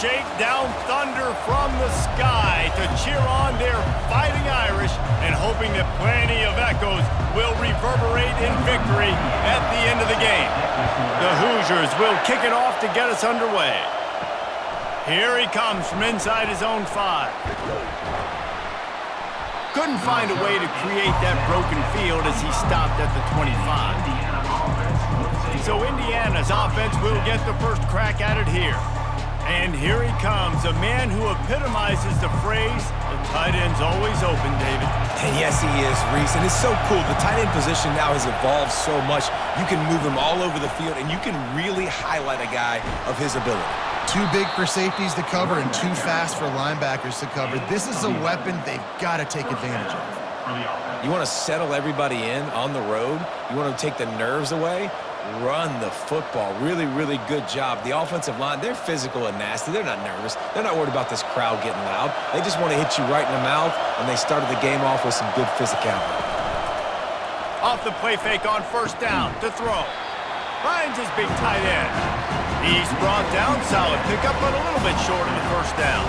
shake down thunder from the sky to cheer on their Fighting Irish and hoping that plenty of echoes will reverberate in victory at the end of the game. The Hoosiers will kick it off to get us underway. Here he comes from inside his own 5. Couldn't find a way to create that broken field as he stopped at the 25. So Indiana's offense will get the first crack at it here. And here he comes, a man who epitomizes the phrase, the tight end's always open, David. And yes, he is, Reese. And it's so cool. The tight end position now has evolved so much. You can move him all over the field, and you can really highlight a guy of his ability. Too big for safeties to cover and too fast for linebackers to cover. This is a weapon they've got to take advantage of. You want to settle everybody in on the road? You want to take the nerves away? Run the football. Really, really good job. The offensive line, they're physical and nasty. They're not nervous. They're not worried about this crowd getting loud. They just want to hit you right in the mouth, and they started the game off with some good physicality. Off the play fake on first down to throw. Finds his big tight end. He's brought down, solid pickup, but a little bit short of the first down.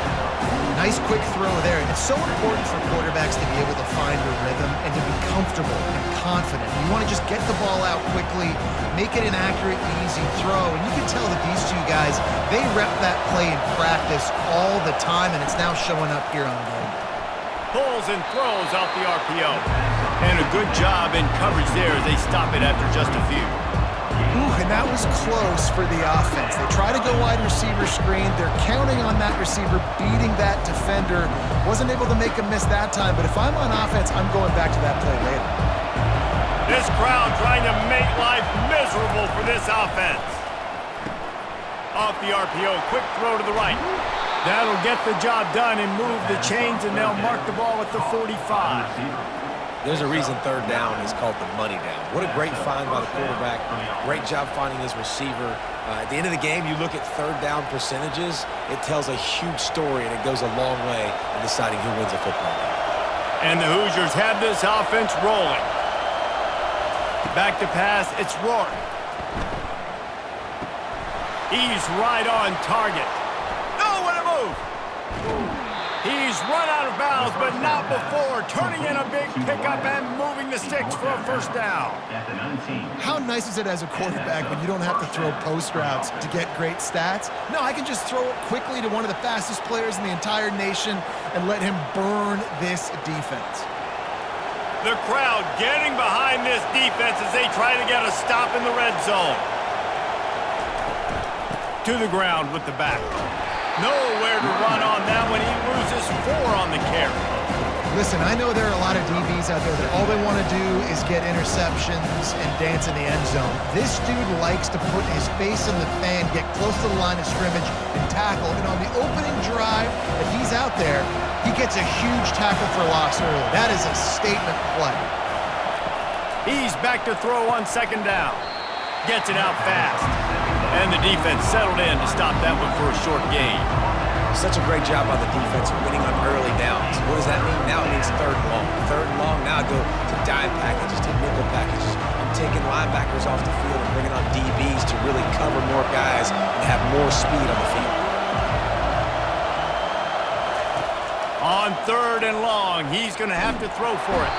Nice quick throw there, and it's so important for quarterbacks to be able to find their rhythm and to be comfortable and confident. You want to just get the ball out quickly, make it an accurate, easy throw, and you can tell that these two guys, they rep that play in practice all the time, and it's now showing up here on game. Pulls and throws off the RPO. And a good job in coverage there as they stop it after just a few. Ooh, and that was close for the offense. They try to go wide receiver screen. They're counting on that receiver beating that defender. Wasn't able to make a miss that time, but if I'm on offense, I'm going back to that play later. This crowd trying to make life miserable for this offense. Off the RPO, quick throw to the right. That'll get the job done and move the chains, and they'll mark the ball at the 45. There's a reason third down is called the money down. What a great find by the quarterback. Great job finding his receiver. At the end of the game, you look at third down percentages, it tells a huge story, and it goes a long way in deciding who wins a football game. And the Hoosiers have this offense rolling. Back to pass, it's Rourke. He's right on target. Oh, what a move! He's run out of bounds, but not before turning in a big pickup and moving the sticks for a first down. How nice is it as a quarterback when you don't have to throw post routes to get great stats? No, I can just throw it quickly to one of the fastest players in the entire nation and let him burn this defense. The crowd getting behind this defense as they try to get a stop in the red zone. To the ground with the back. Nowhere to run on that one. He loses 4 on the carry. Listen, I know there are a lot of DBs out there that all they want to do is get interceptions and dance in the end zone. This dude likes to put his face in the fan, get close to the line of scrimmage, and tackle. And on the opening drive, if he's out there, he gets a huge tackle for loss early. That is a statement play. He's back to throw on second down. Gets it out fast. And the defense settled in to stop that one for a short gain. Such a great job by the defense winning on early downs. What does that mean? Now it means third and long. Third and long, now I go to dime packages, to nickel packages. I'm taking linebackers off the field and bringing on DBs to really cover more guys and have more speed on the field. On third and long, he's going to have to throw for it.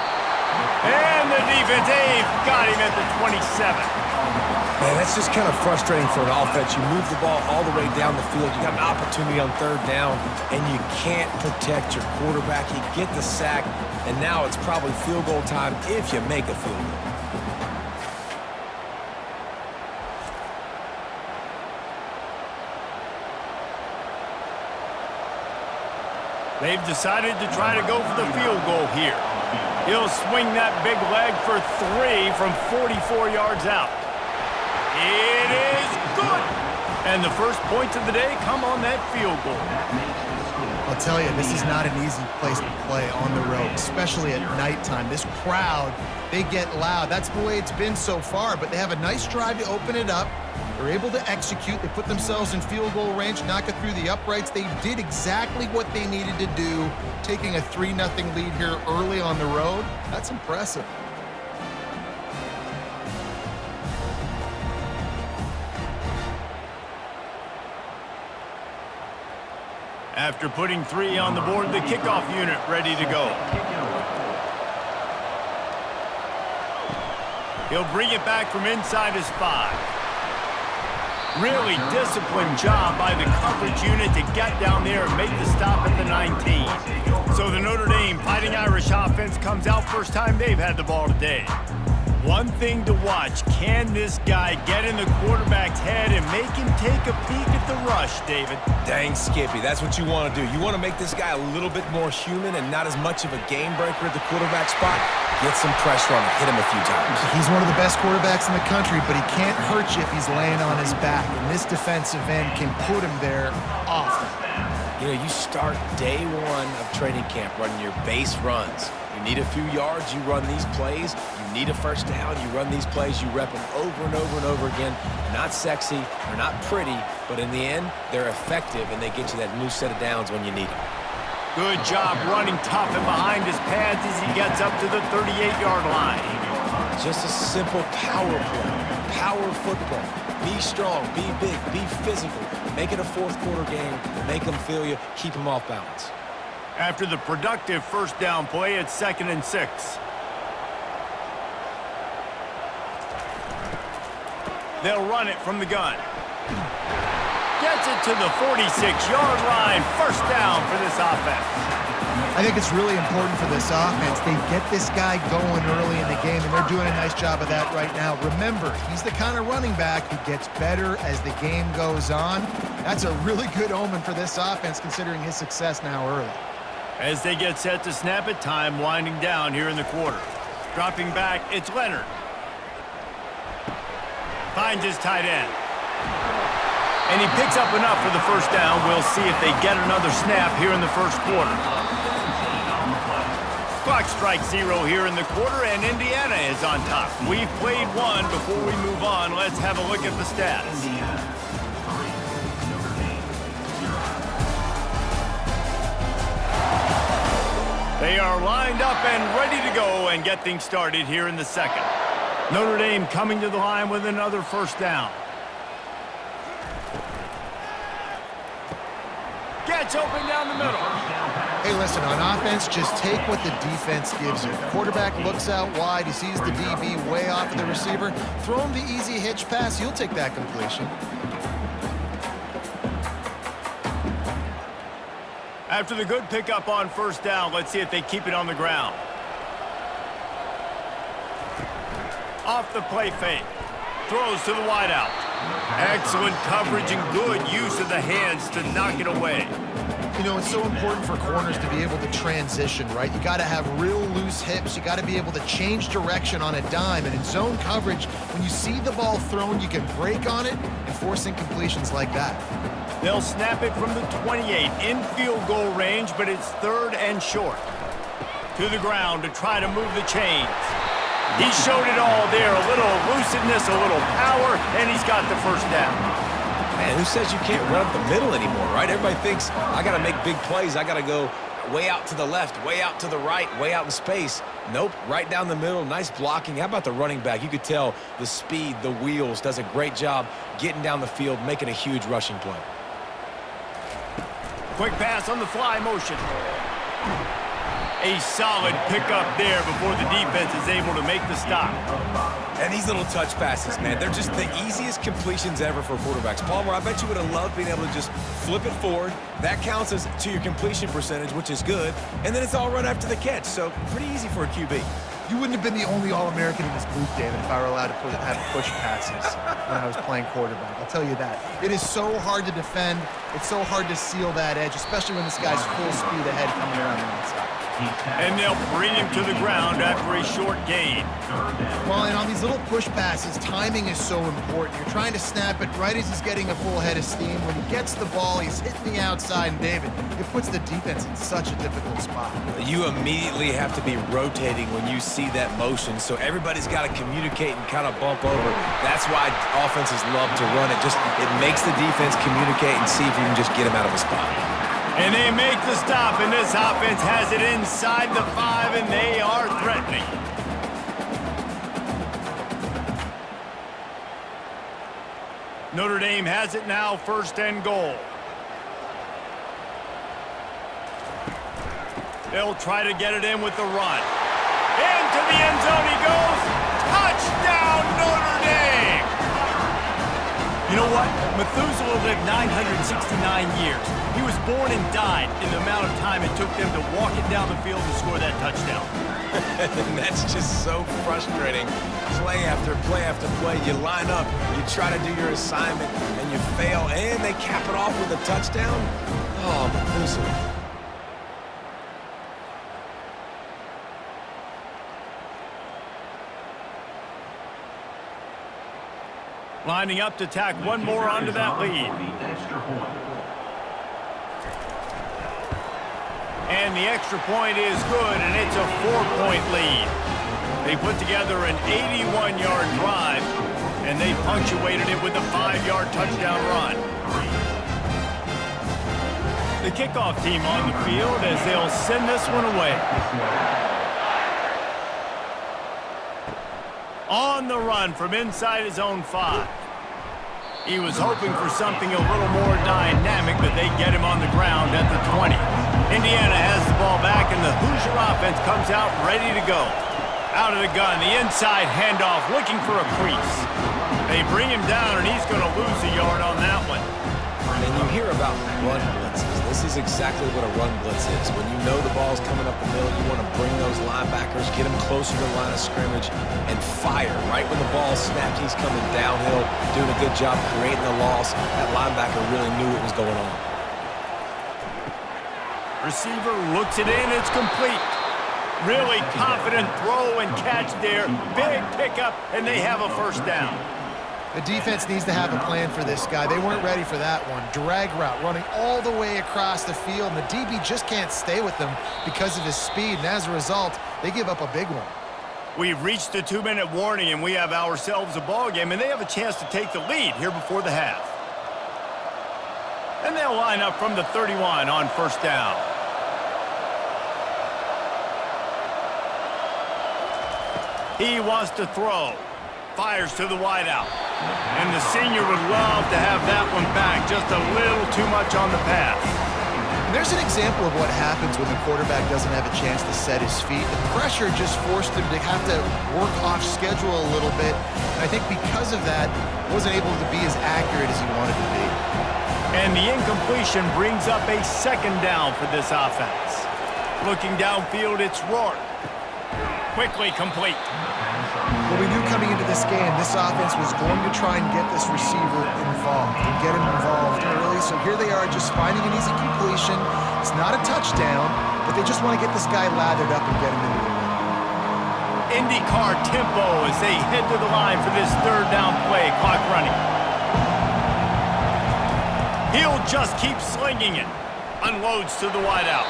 And the defense, they've got him at the 27. Man, that's just kind of frustrating for an offense. You move the ball all the way down the field. You got an opportunity on third down, and you can't protect your quarterback. You get the sack, and now it's probably field goal time if you make a field goal. They've decided to try to go for the field goal here. He'll swing that big leg for 3 from 44 yards out. It is good! And the first points of the day come on that field goal. I'll tell you, this is not an easy place to play on the road, especially at nighttime. This crowd, they get loud. That's the way it's been so far, but they have a nice drive to open it up. They're able to execute. They put themselves in field goal range, knock it through the uprights. They did exactly what they needed to do, taking a 3-0 lead here early on the road. That's impressive. After putting 3 on the board, the kickoff unit ready to go. He'll bring it back from inside his 5. Really disciplined job by the coverage unit to get down there and make the stop at the 19. So the Notre Dame Fighting Irish offense comes out first time they've had the ball today. One thing to watch, can this guy get in the quarterback's head and make him take a peek at the rush, David? Dang, Skippy, that's what you want to do. You want to make this guy a little bit more human and not as much of a game breaker at the quarterback spot. Get some pressure on him, hit him a few times. He's one of the best quarterbacks in the country, but he can't hurt you if he's laying on his back. And this defensive end can put him there often. You know, you start day 1 of training camp running your base runs. You need a few yards, you run these plays. You need a first down, you run these plays. You rep them over and over and over again. They're not sexy, they're not pretty, but in the end, they're effective, and they get you that new set of downs when you need them. Good job running tough and behind his pads as he gets up to the 38-yard line. Just a simple power play, power football. Be strong, be big, be physical. Make it a fourth quarter game, make them feel you, keep them off balance. After the productive first down play, it's 2nd and 6. They'll run it from the gun. Gets it to the 46-yard line. First down for this offense. I think it's really important for this offense. They get this guy going early in the game, and they're doing a nice job of that right now. Remember, he's the kind of running back who gets better as the game goes on. That's a really good omen for this offense, considering his success now early. As they get set to snap it, time winding down here in the quarter. Dropping back, it's Leonard. Finds his tight end. And he picks up enough for the first down. We'll see if they get another snap here in the first quarter. Clock strikes 0 here in the quarter, and Indiana is on top. We've played 1 before we move on. Let's have a look at the stats. They are lined up and ready to go and get things started here in the second. Notre Dame coming to the line with another first down. Gets open down the middle. Hey, listen, on offense, just take what the defense gives you. The quarterback looks out wide. He sees the DB way off of the receiver. Throw him the easy hitch pass. You'll take that completion. After the good pickup on first down, let's see if they keep it on the ground. Off the play fake. Throws to the wideout. Excellent coverage and good use of the hands to knock it away. You know, it's so important for corners to be able to transition, right? You got to have real loose hips. You got to be able to change direction on a dime. And in zone coverage, when you see the ball thrown, you can break on it and force incompletions like that. They'll snap it from the 28 in field goal range, but it's 3rd and short. To the ground to try to move the chains. He showed it all there. A little elusiveness, a little power, and he's got the first down. Man, who says you can't run up the middle anymore, right? Everybody thinks, I got to make big plays. I got to go way out to the left, way out to the right, way out in space. Nope, right down the middle, nice blocking. How about the running back? You could tell the speed, the wheels, does a great job getting down the field, making a huge rushing play. Quick pass on the fly motion. A solid pickup there before the defense is able to make the stop. And these little touch passes, man, they're just the easiest completions ever for quarterbacks. Palmer, I bet you would have loved being able to just flip it forward. That counts as to your completion percentage, which is good. And then it's all run after the catch, so pretty easy for a QB. You wouldn't have been the only All-American in this booth, David, if I were allowed to have push passes when I was playing quarterback. I'll tell you that. It is so hard to defend. It's so hard to seal that edge, especially when this guy's full speed ahead coming around the inside. And they'll bring him to the ground after a short gain. Well, and on these little push passes, timing is so important. You're trying to snap it right as he's getting a full head of steam. When he gets the ball, he's hitting the outside, and David, it puts the defense in such a difficult spot. You immediately have to be rotating when you see that motion, so everybody's got to communicate and kind of bump over. That's why offenses love to run it. It makes the defense communicate and see if you can just get him out of a spot. And they make the stop, and this offense has it inside the 5, and they are threatening. Notre Dame has it now, 1st and goal. They'll try to get it in with the run. Into the end zone he goes. Touchdown, Notre Dame! You know what? Methuselah lived 969 years. He was born and died in the amount of time it took them to walk it down the field and score that touchdown. That's just so frustrating. Play after play after play. You line up, you try to do your assignment, and you fail, and they cap it off with a touchdown? Oh, Methuselah. Lining up to tack one more onto that lead. And the extra point is good, and it's a 4-point lead. They put together an 81-yard drive, and they punctuated it with a 5-yard touchdown run. The kickoff team on the field as they'll send this one away. On the run from inside his own 5. He was hoping for something a little more dynamic, but they get him on the ground at the 20. Indiana has the ball back, and the Hoosier offense comes out ready to go. Out of the gun, the inside handoff, looking for a crease. They bring him down, and he's going to lose a yard on that one. And you hear about run blitzes. This is exactly what a run blitz is. When you know the ball's coming up the middle, you want to bring those linebackers, get them closer to the line of scrimmage, and fire. Right when the ball snapped, he's coming downhill, doing a good job creating the loss. That linebacker really knew what was going on. Receiver looks it in, it's complete. Really confident throw and catch there. Big pickup, and they have a first down. The defense needs to have a plan for this guy. They weren't ready for that one. Drag route running all the way across the field, and the DB just can't stay with them because of his speed, and as a result, they give up a big one. We've reached the 2-minute warning, and we have ourselves a ball game, and they have a chance to take the lead here before the half. And they'll line up from the 31 on first down. He wants to throw. Fires to the wideout. And the senior would love to have that one back. Just a little too much on the pass. There's an example of what happens when the quarterback doesn't have a chance to set his feet. The pressure just forced him to have to work off schedule a little bit. And I think because of that, wasn't able to be as accurate as he wanted to be. And the incompletion brings up a second down for this offense. Looking downfield, it's Rourke. Quickly complete. Well, we knew coming into this game, this offense was going to try and get this receiver involved and get him involved early. So here they are just finding an easy completion. It's not a touchdown, but they just want to get this guy lathered up and get him into the win. IndyCar tempo as they head to the line for this third down play. Clock running. He'll just keep slinging it. Unloads to the wideout.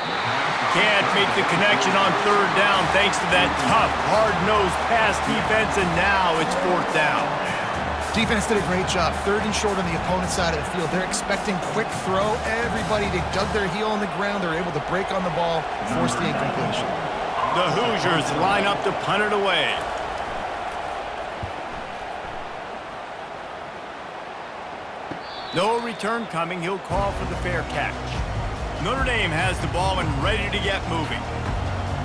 Can't make the connection on third down thanks to that tough, hard-nosed pass defense, and now it's fourth down. Defense did a great job. Third and short on the opponent's side of the field. They're expecting quick throw. Everybody, they dug their heel on the ground. They're able to break on the ball, force the incompletion. The Hoosiers line up to punt it away. No return coming. He'll call for the fair catch. Notre Dame has the ball and ready to get moving.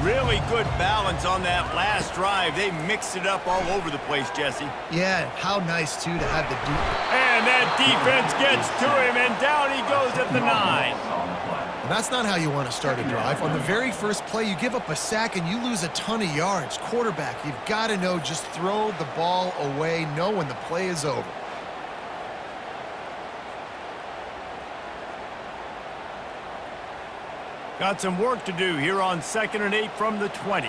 Really good balance on that last drive. They mixed it up all over the place, Jesse. Yeah, how nice, too, to have the And that defense gets to him, and down he goes at the 9. That's not how you want to start a drive. On the very first play, you give up a sack and you lose a ton of yards. Quarterback, you've got to know, just throw the ball away, know when the play is over. Got some work to do here on 2nd and 8 from the 20.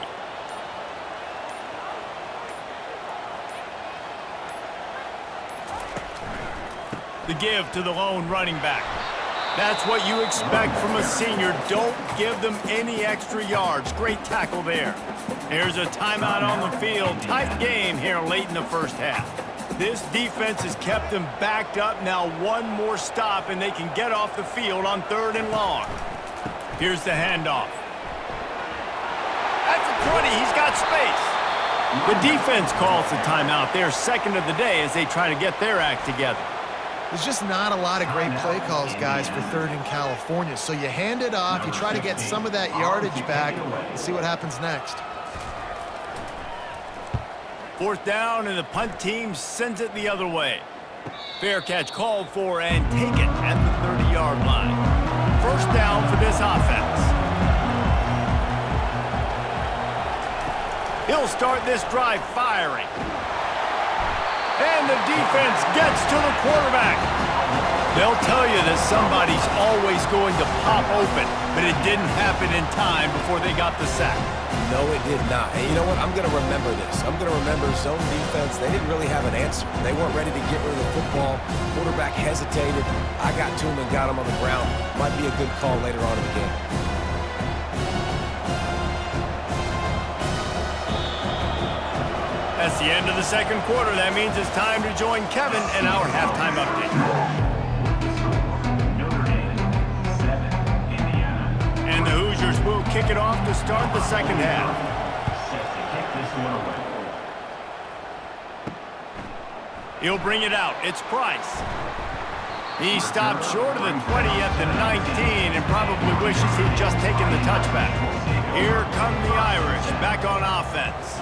The give to the lone running back. That's what you expect from a senior. Don't give them any extra yards. Great tackle there. There's a timeout on the field. Tight game here late in the first half. This defense has kept them backed up. Now one more stop and they can get off the field on 3rd and long. Here's the handoff. At the 20, he's got space. The defense calls the timeout. They're second of the day as they try to get their act together. There's just not a lot of great play calls, guys, for 3rd and California. So you hand it off, you try to get some of that yardage back, and see what happens next. 4th down, and the punt team sends it the other way. Fair catch called for, and take it at the 30-yard line. 1st down for this offense. He'll start this drive firing. And the defense gets to the quarterback. They'll tell you that somebody's always going to pop open, but it didn't happen in time before they got the sack. No, it did not. And you know what? I'm going to remember this. I'm going to remember zone defense. They didn't really have an answer. They weren't ready to get rid of the football. Quarterback hesitated. I got to him and got him on the ground. Might be a good call later on in the game. That's the end of the 2nd quarter. That means it's time to join Kevin in our halftime update. And the Hoosiers will kick it off to start the 2nd half. He'll bring it out. It's Price. He stopped short of the 20 at the 19 and probably wishes he'd just taken the touchback. Here come the Irish back on offense.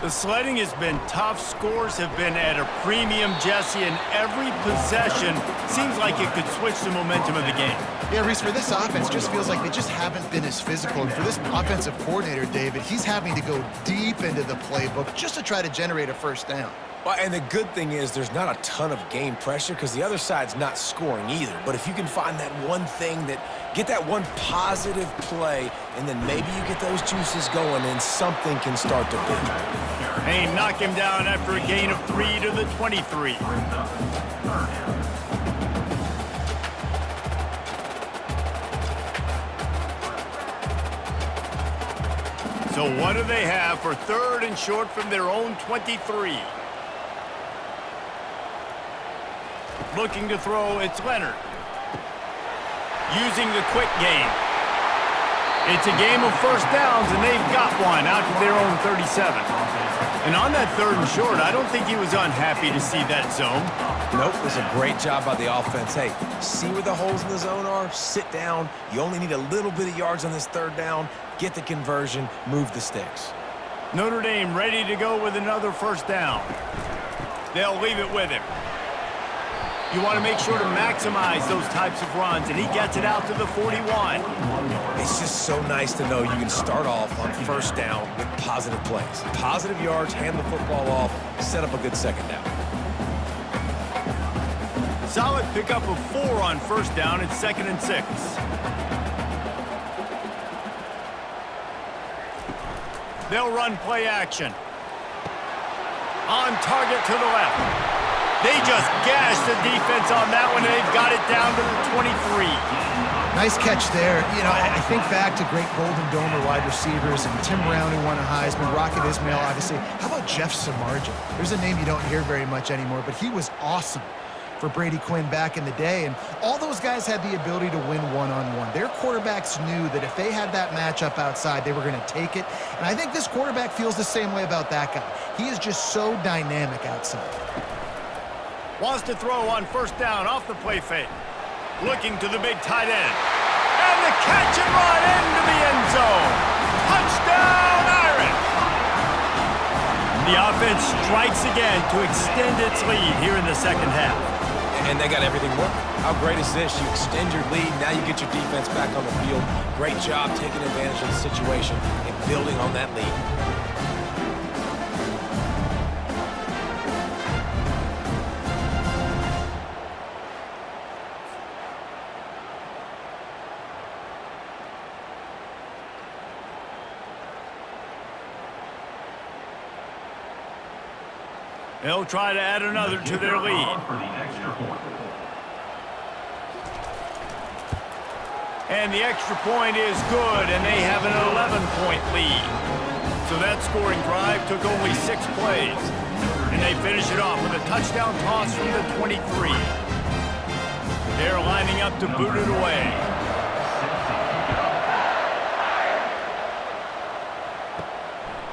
The sledding has been tough. Scores have been at a premium, Jesse, and every possession seems like it could switch the momentum of the game. Yeah, Reese, for this offense, just feels like they just haven't been as physical. And for this offensive coordinator, David, he's having to go deep into the playbook just to try to generate a 1st down. Well, and the good thing is there's not a ton of game pressure because the other side's not scoring either. But if you can find that one thing get that one positive play, and then maybe you get those juices going and something can start to build. They knock him down after a gain of 3 to the 23. So what do they have for 3rd and short from their own 23? Looking to throw, it's Leonard. Using the quick game. It's a game of 1st downs, and they've got one out to their own 37. And on that 3rd and short, I don't think he was unhappy to see that zone. Nope, it was a great job by the offense. Hey, see where the holes in the zone are, sit down. You only need a little bit of yards on this 3rd down, get the conversion, move the sticks. Notre Dame ready to go with another 1st down. They'll leave it with him. You want to make sure to maximize those types of runs, and he gets it out to the 41. It's just so nice to know you can start off on 1st down with positive plays. Positive yards, hand the football off, set up a good 2nd down. Solid pickup of 4 on 1st down. It's 2nd and 6. They'll run play action. On target to the left. They just gashed the defense on that one, and they've got it down to the 23. Nice catch there. You know, I think back to great Golden Domer wide receivers and Tim Brown, who won a Heisman, Rocket Ismail, obviously. How about Jeff Samardzija? There's a name you don't hear very much anymore, but he was awesome for Brady Quinn back in the day, and all those guys had the ability to win one-on-one. Their quarterbacks knew that if they had that matchup outside, they were going to take it, and I think this quarterback feels the same way about that guy. He is just so dynamic outside. Wants to throw on 1st down off the play fake. Looking to the big tight end. And the catch and run into the end zone. Touchdown, Irish! The offense strikes again to extend its lead here in the 2nd half. And they got everything working. How great is this? You extend your lead, now you get your defense back on the field. Great job taking advantage of the situation and building on that lead. They'll try to add another to their lead. And the extra point is good, and they have an 11-point lead. So that scoring drive took only 6 plays. And they finish it off with a touchdown toss from the 23. They're lining up to boot it away.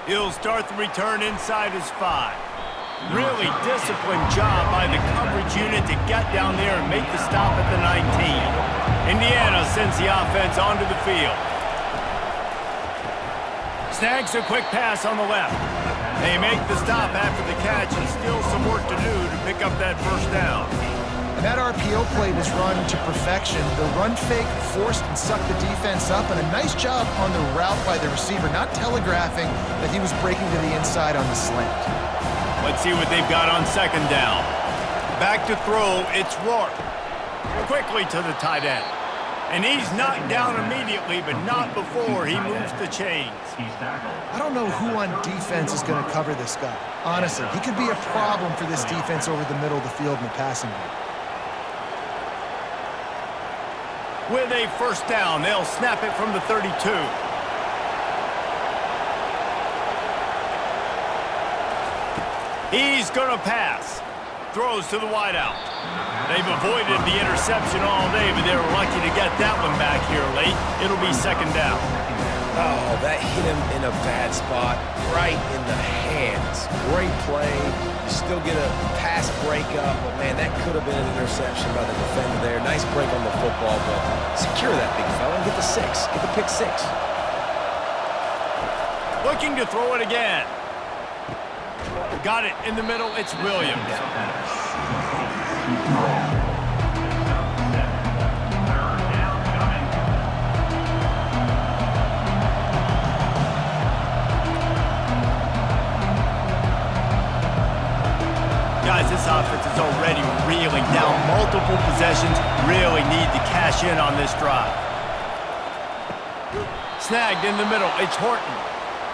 He'll start the return inside his 5. Really disciplined job by the coverage unit to get down there and make the stop at the 19. Indiana sends the offense onto the field. Snags a quick pass on the left. They make the stop after the catch, and still some work to do to pick up that first down. And that RPO play was run to perfection. The run fake forced and sucked the defense up, and a nice job on the route by the receiver, not telegraphing that he was breaking to the inside on the slant. Let's see what they've got on second down. Back to throw, it's Rourke. Quickly to the tight end. And he's knocked down immediately, but not before he moves the chains. I don't know who on defense is going to cover this guy. Honestly, he could be a problem for this defense over the middle of the field in the passing game. With a first down, they'll snap it from the 32. He's going to pass. Throws to the wideout. They've avoided the interception all day, but they were lucky to get that one back here late. It'll be second down. Oh, that hit him in a bad spot, right in the hands. Great play. You still get a pass breakup, but man, that could have been an interception by the defender there. Nice break on the football, but secure that big fella and get the six. Get the pick six. Looking to throw it again. Got it in the middle. It's Williams. Guys, this offense is already reeling down multiple possessions. Really need to cash in on this drive. Snagged in the middle. It's Horton.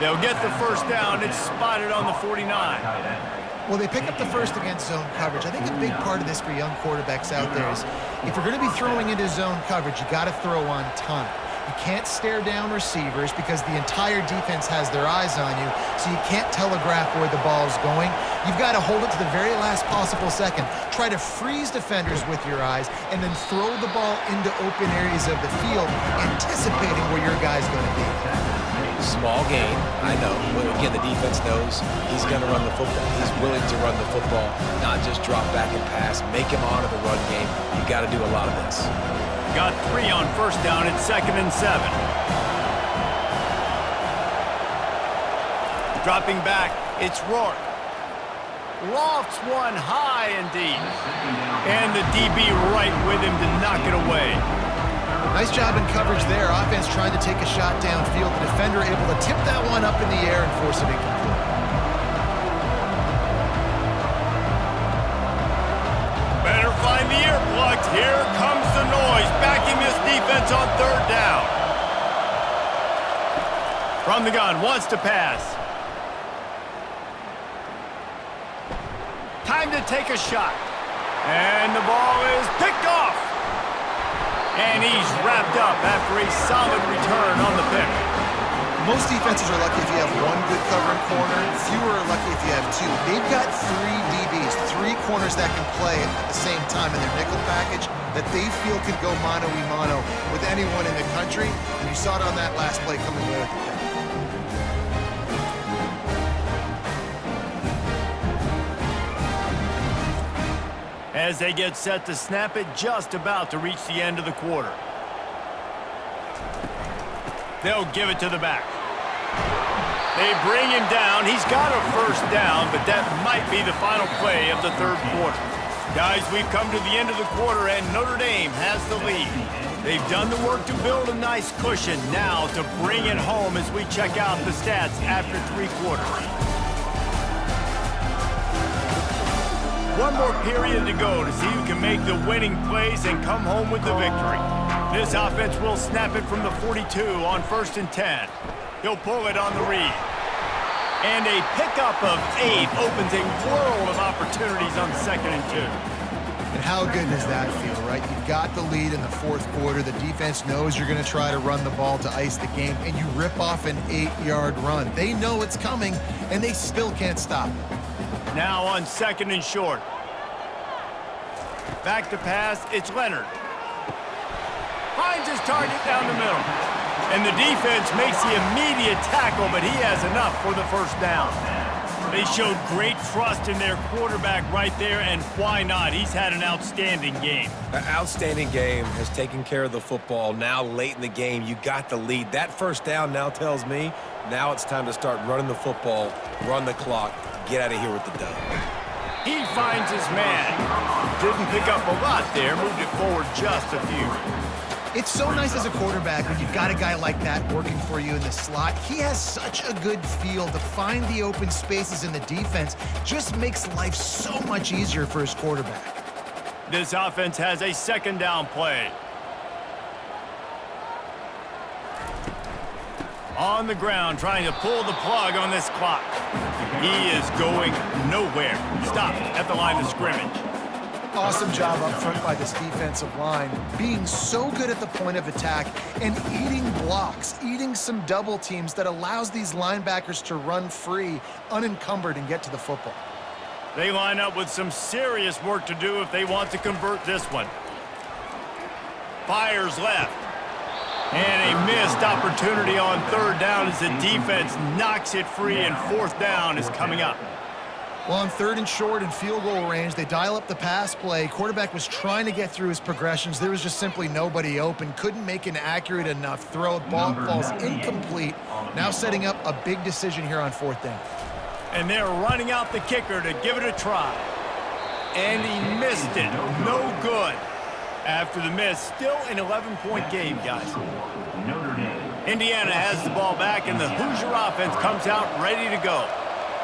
They'll get the first down. It's spotted on the 49. Well, they pick up the first against zone coverage. I think a big part of this for young quarterbacks out there is if you're going to be throwing into zone coverage, you got to throw on time. You can't stare down receivers because the entire defense has their eyes on you, so you can't telegraph where the ball's going. You've got to hold it to the very last possible second. Try to freeze defenders with your eyes and then throw the ball into open areas of the field, anticipating where your guy's going to be. Small gain, I know. But again, the defense knows he's going to run the football. He's willing to run the football, not just drop back and pass, make him honor the run game. You got to do a lot of this. Got 3 on first down. It's 2nd and 7. Dropping back, it's Rourke. Lofts one high indeed. And the DB right with him to knock it away. Nice job in coverage there. Offense trying to take a shot downfield. The defender able to tip that one up in the air and force it incomplete. Better find the earplugs. Here comes the noise, backing this defense on 3rd down. From the gun, wants to pass. Time to take a shot. And the ball is picked off. And he's wrapped up after a solid return on the pick. Most defenses are lucky if you have one good covering corner. Fewer are lucky if you have 2. They've got 3 DBs, 3 corners that can play at the same time in their nickel package that they feel could go mano-a-mano with anyone in the country. And you saw it on that last play coming away with the pick. As they get set to snap it, just about to reach the end of the quarter. They'll give it to the back. They bring him down. He's got a first down, but that might be the final play of the 3rd quarter. Guys, we've come to the end of the quarter, and Notre Dame has the lead. They've done the work to build a nice cushion. Now to bring it home as we check out the stats after 3 quarters. One more period to go to see who can make the winning plays and come home with the victory. This offense will snap it from the 42 on 1st and 10. He'll pull it on the read. And a pickup of 8 opens a world of opportunities on 2nd and 2. And how good does that feel, right? You've got the lead in the 4th quarter. The defense knows you're going to try to run the ball to ice the game, and you rip off an 8-yard run. They know it's coming, and they still can't stop it. Now on 2nd and short. Back to pass, it's Leonard. Finds his target down the middle. And the defense makes the immediate tackle, but he has enough for the first down. They showed great trust in their quarterback right there, and why not? He's had an outstanding game. An outstanding game, has taken care of the football. Now late in the game, you got the lead. That first down now tells me now it's time to start running the football, run the clock, get out of here with the dub. He finds his man. Didn't pick up a lot there, moved it forward just a few. It's so nice as a quarterback when you've got a guy like that working for you in the slot. He has such a good feel to find the open spaces in the defense. Just makes life so much easier for his quarterback. This offense has a second down play. On the ground, trying to pull the plug on this clock. He is going nowhere. Stop at the line of scrimmage. Awesome job up front by this defensive line, being so good at the point of attack and eating blocks, eating some double teams that allows these linebackers to run free, unencumbered, and get to the football. They line up with some serious work to do if they want to convert this one. Fires left. And a missed opportunity on third down as the defense knocks it free, and fourth down is coming up. Well, on third and short and field goal range, they dial up the pass play. Quarterback was trying to get through his progressions. There was just simply nobody open. Couldn't make an accurate enough throw. Ball falls incomplete. Now setting up a big decision here on fourth down. And they're running out the kicker to give it a try. And he missed it. No good. After the miss, still an 11-point game, guys. Indiana has the ball back, and the Hoosier offense comes out ready to go.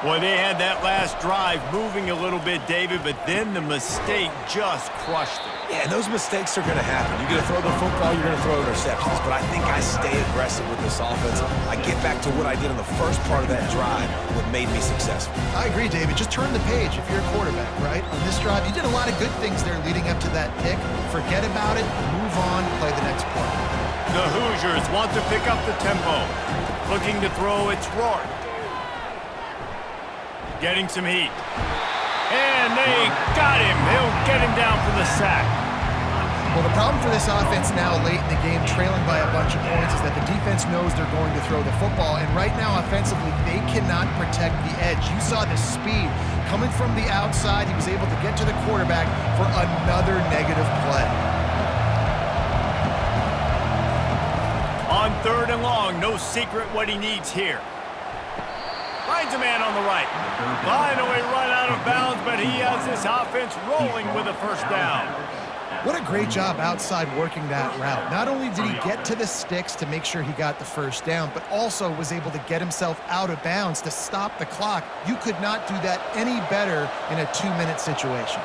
Boy, they had that last drive moving a little bit, David, but then the mistake just crushed it. Yeah, and those mistakes are going to happen. You're going to throw the football, you're going to throw interceptions. But I think I stay aggressive with this offense. I get back to what I did in the first part of that drive, what made me successful. I agree, David. Just turn the page if you're a quarterback, right? On this drive, you did a lot of good things there leading up to that pick. Forget about it, move on, play the next play. The Hoosiers want to pick up the tempo. Looking to throw, it's Rourke. Getting some heat. And they got him. They'll get him down for the sack. Well, the problem for this offense now late in the game, trailing by a bunch of points, is that the defense knows they're going to throw the football. And right now, offensively, they cannot protect the edge. You saw the speed coming from the outside. He was able to get to the quarterback for another negative play. On third and long, no secret what he needs here. Finds a man on the right. Finally run out of bounds, but he has this offense rolling with a first down. What a great job outside working that route. Not only did he get to the sticks to make sure he got the first down, but also was able to get himself out of bounds to stop the clock. You could not do that any better in a 2-minute situation.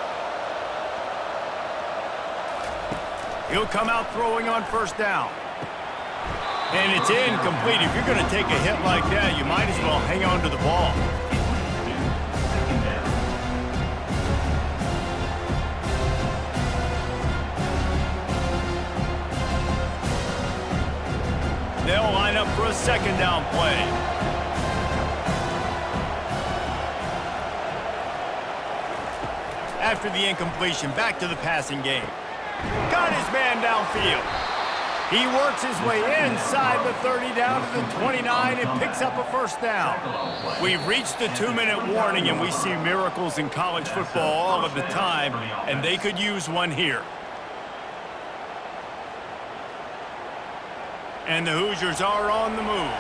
He'll come out throwing on first down. And it's incomplete. If you're going to take a hit like that, you might as well hang on to the ball. They'll line up for a second down play. After the incompletion, back to the passing game. Got his man downfield. He works his way inside the 30 down to the 29 and picks up a first down. We've reached the 2-minute warning, and we see miracles in college football all of the time, and they could use one here. And the Hoosiers are on the move.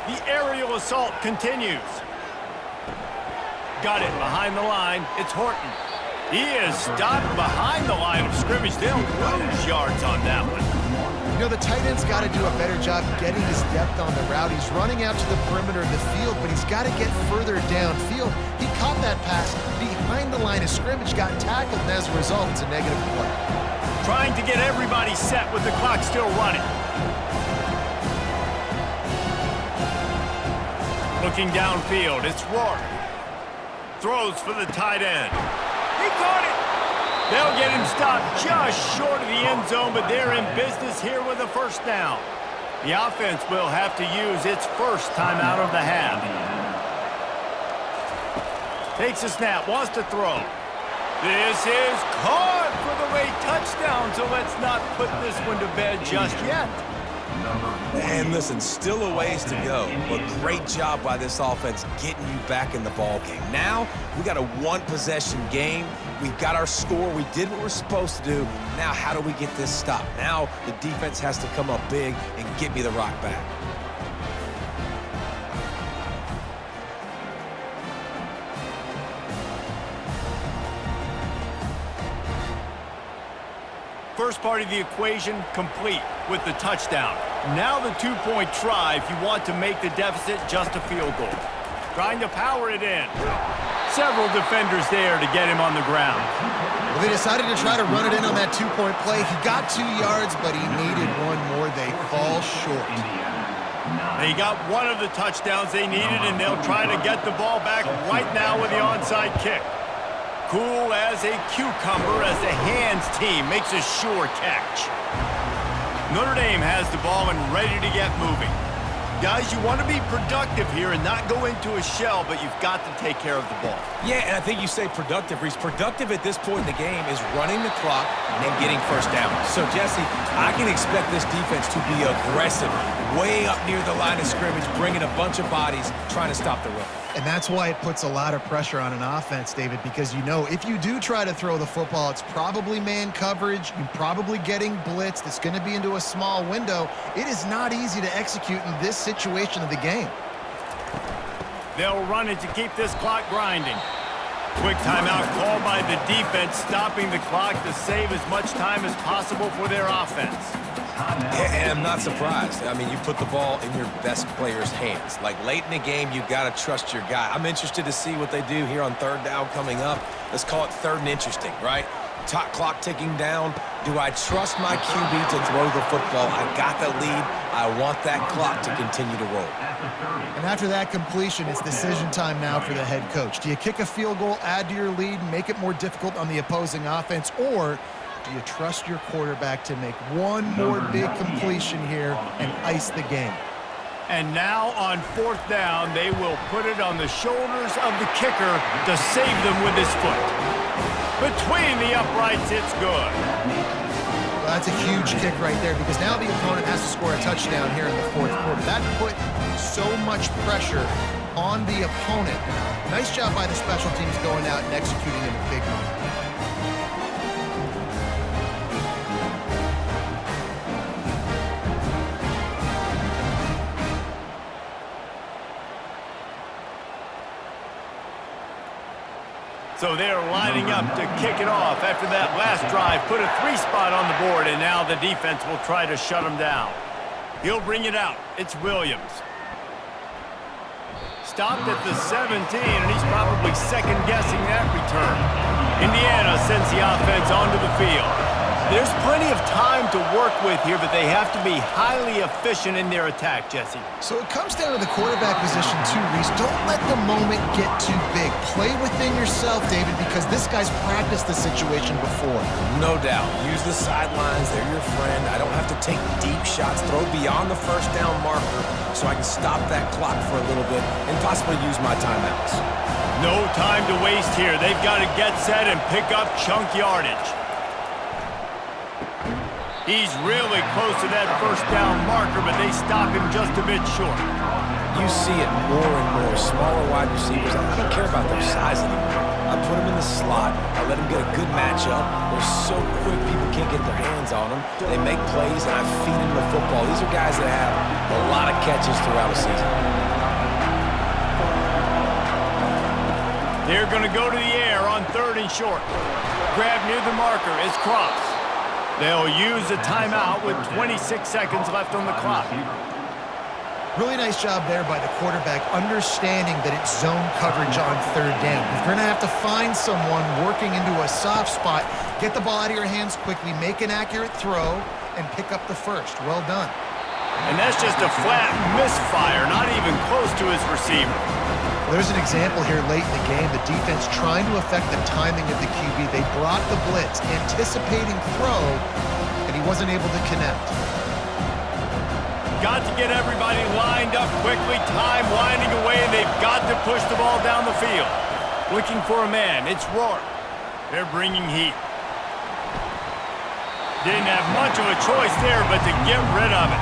The aerial assault continues. Got it behind the line. It's Horton. He is stopped behind the line of scrimmage. They'll lose yards on that one. You know, the tight end's got to do a better job getting his depth on the route. He's running out to the perimeter of the field, but he's got to get further downfield. He caught that pass behind the line of scrimmage, got tackled, and as a result, it's a negative play. Trying to get everybody set with the clock still running. Looking downfield, it's Rourke. Throws for the tight end. He caught it. They'll get him stopped just short of the end zone, but they're in business here with a first down. The offense will have to use its first timeout of the half. Takes a snap, wants to throw. This is caught for the late touchdown, so let's not put this one to bed just yet. And listen, still a ways to go, but great job by this offense getting you back in the ball game. Now, we got a one-possession game. We've got our score. We did what we're supposed to do. Now, how do we get this stopped? Now, the defense has to come up big and get me the rock back. First part of the equation complete with the touchdown. Now the two-point try if you want to make the deficit just a field goal. Trying to power it in. Several defenders there to get him on the ground. Well, they decided to try to run it in on that two-point play. He got 2 yards, but he needed one more. They fall short. They got one of the touchdowns they needed, and they'll try to get the ball back right now with the onside kick. Cool as a cucumber as the hands team makes a sure catch. Notre Dame has the ball and ready to get moving. Guys, you want to be productive here and not go into a shell, but you've got to take care of the ball. Yeah, and I think you say productive, Reese. Productive at this point in the game is running the clock and getting first down. So, Jesse, I can expect this defense to be aggressive, way up near the line of scrimmage, bringing a bunch of bodies, trying to stop the run. And that's why it puts a lot of pressure on an offense, David, because you know if you do try to throw the football, it's probably man coverage. You're probably getting blitzed. It's going to be into a small window. It is not easy to execute in this situation of the game. They'll run it to keep this clock grinding. Quick timeout called by the defense, stopping the clock to save as much time as possible for their offense. And I'm not surprised. I mean, you put the ball in your best player's hands. Like, late in the game, you've got to trust your guy. I'm interested to see what they do here on third down coming up. Let's call it third and interesting, right? Top clock ticking down. Do I trust my QB to throw the football? I got the lead. I want that clock to continue to roll. And after that completion, it's decision time now for the head coach. Do you kick a field goal, add to your lead, and make it more difficult on the opposing offense, or do you trust your quarterback to make one more big completion here and ice the game? And now on fourth down, they will put it on the shoulders of the kicker to save them with his foot. Between the uprights, it's good. Well, that's a huge kick right there because now the opponent has to score a touchdown here in the fourth quarter. That put so much pressure on the opponent. Nice job by the special teams going out and executing in a big moment. So they're lining up to kick it off after that last drive. Put a 3-spot on the board, and now the defense will try to shut him down. He'll bring it out. It's Williams. Stopped at the 17, and he's probably second-guessing that return. Indiana sends the offense onto the field. There's plenty of time to work with here, but they have to be highly efficient in their attack, Jesse. So it comes down to the quarterback position too, Reese. Don't let the moment get too big. Play within yourself, David, because this guy's practiced the situation before. No doubt. Use the sidelines. They're your friend. I don't have to take deep shots. Throw beyond the first down marker so I can stop that clock for a little bit and possibly use my timeouts. No time to waste here. They've got to get set and pick up chunk yardage. He's really close to that first down marker, but they stop him just a bit short. You see it more and more. Smaller wide receivers, I don't care about their size anymore. I put them in the slot. I let them get a good matchup. They're so quick, people can't get their hands on them. They make plays, and I feed them the football. These are guys that have a lot of catches throughout a season. They're going to go to the air on third and short. Grab near the marker is Cross. They'll use a timeout with 26 seconds left on the clock. Really nice job there by the quarterback, understanding that it's zone coverage on third down. If you're going to have to find someone working into a soft spot, get the ball out of your hands quickly, make an accurate throw, and pick up the first. Well done. And that's just a flat misfire, not even close to his receiver. Well, there's an example here late in the game. The defense trying to affect the timing of the QB. They brought the blitz, anticipating throw, and he wasn't able to connect. Got to get everybody lined up quickly. Time winding away. They've got to push the ball down the field. Looking for a man. It's Rourke. They're bringing heat. Didn't have much of a choice there, but to get rid of it.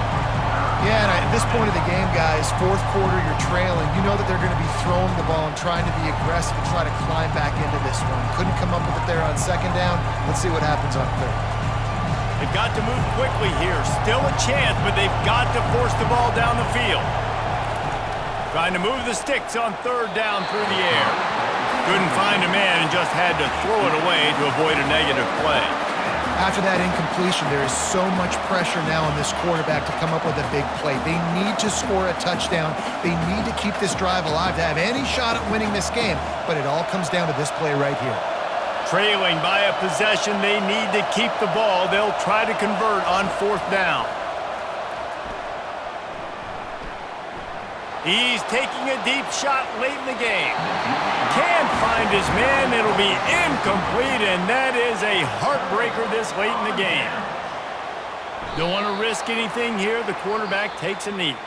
Yeah, and at this point of the game, guys, fourth quarter, you're trailing. You know that they're going to be throwing the ball and trying to be aggressive and try to climb back into this one. Couldn't come up with it there on second down. Let's see what happens on third. They've got to move quickly here. Still a chance, but they've got to force the ball down the field. Trying to move the sticks on third down through the air. Couldn't find a man and just had to throw it away to avoid a negative play. After that incompletion, there is so much pressure now on this quarterback to come up with a big play. They need to score a touchdown. They need to keep this drive alive to have any shot at winning this game, but it all comes down to this play right here. Trailing by a possession, they need to keep the ball. They'll try to convert on fourth down. He's taking a deep shot late in the game. Can't find his man. It'll be incomplete, and that is a heartbreaker this late in the game. Don't want to risk anything here. The quarterback takes a knee.